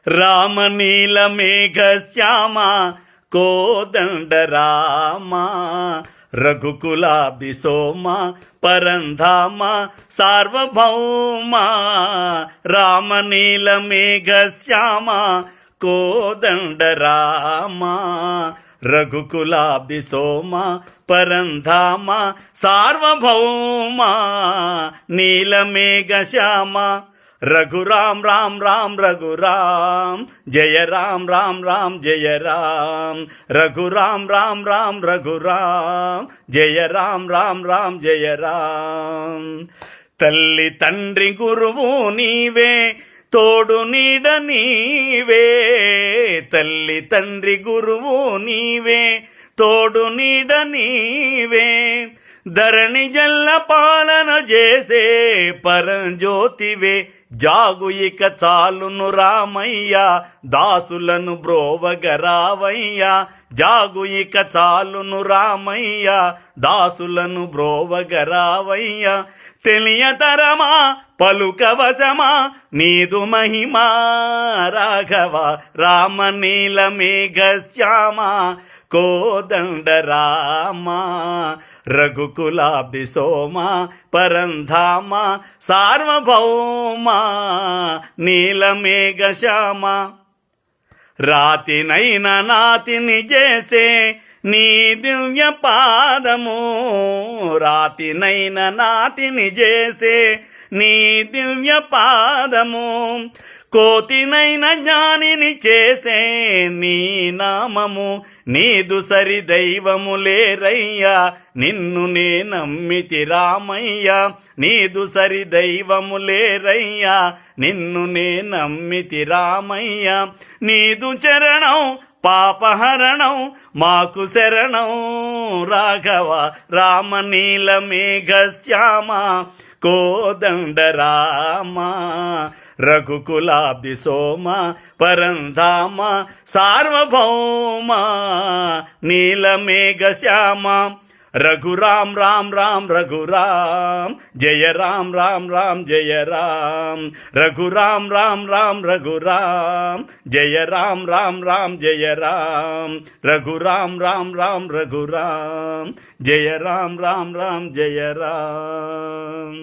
రామనీల మేఘ శ్యామ కోదండ రామ రఘుకులాభి సోమ పరంధామ సార్వభౌమ రామనీల మేఘ శ్యామ కోదండ రామ రఘుకులాభి సోమ పరంధామ సార్వభౌమ నీలమేఘ శ్యామ రఘురామ్ రామ్ రామ్ రఘురామ్ జయ రామ్ రామ్ రామ్ జయ రామ్ రఘురామ్ రామ్ రామ్ రఘురామ్ జయ రామ్ రామ్ రామ్ జయ రామ్ తల్లి తండ్రి గురువు నీవే తోడు నీడ నీవే తల్లి తండ్రి గురువు నీవే తోడు నీడ నీవే ధరణి జల్ల పాలన చేసే పరంజ్యోతివే జాగు ఇక చాలును రామయ్య దాసులను బ్రోవగరావయ్య జాగు ఇక చాలును రామయ్య దాసులను బ్రోవగరావయ్య తెలియతరమా పలుకవశమా నీదు మహిమా రాఘవ రామనీల మేఘ శ్యామ కోదండ రామ రఘుకులాభి సోమ పరంధామ సార్వభౌమ నీలమేఘ శ్యామ రాతినైన నాతిని చేసే నీ దివ్య పాదము రాతినైన నాతిని చేసే నీ దివ్య పాదము కోతినైన జ్ఞానిని చేసే నీ నామము నీదు సరి దైవము లేరయ్యా నిన్ను నే నమ్మితి రామయ్య నీదు సరి దైవము లేరయ్యా నిన్ను నే నమ్మితి రామయ్య నీదు చరణం పాపహరణం మాకు శరణం రాఘవ రామనీల మేఘ శ్యామ కోదండ రామ రఘుకులాభి సోమ పరంధామ సార్వభౌమ నీలమేఘ శ్యామ రఘురామ్ రామ్ రామ్ రఘురామ్ జయ రామ్ రామ్ రామ్ జయ రామ్ రఘురామ్ రామ్ రామ్ రఘురామ్ జయ రామ్ రామ్ రామ్ జయ రామ్ రఘురామ్ రామ్ రామ్ రఘురామ్ జయ రామ్ రామ్ రామ్ జయ రామ్.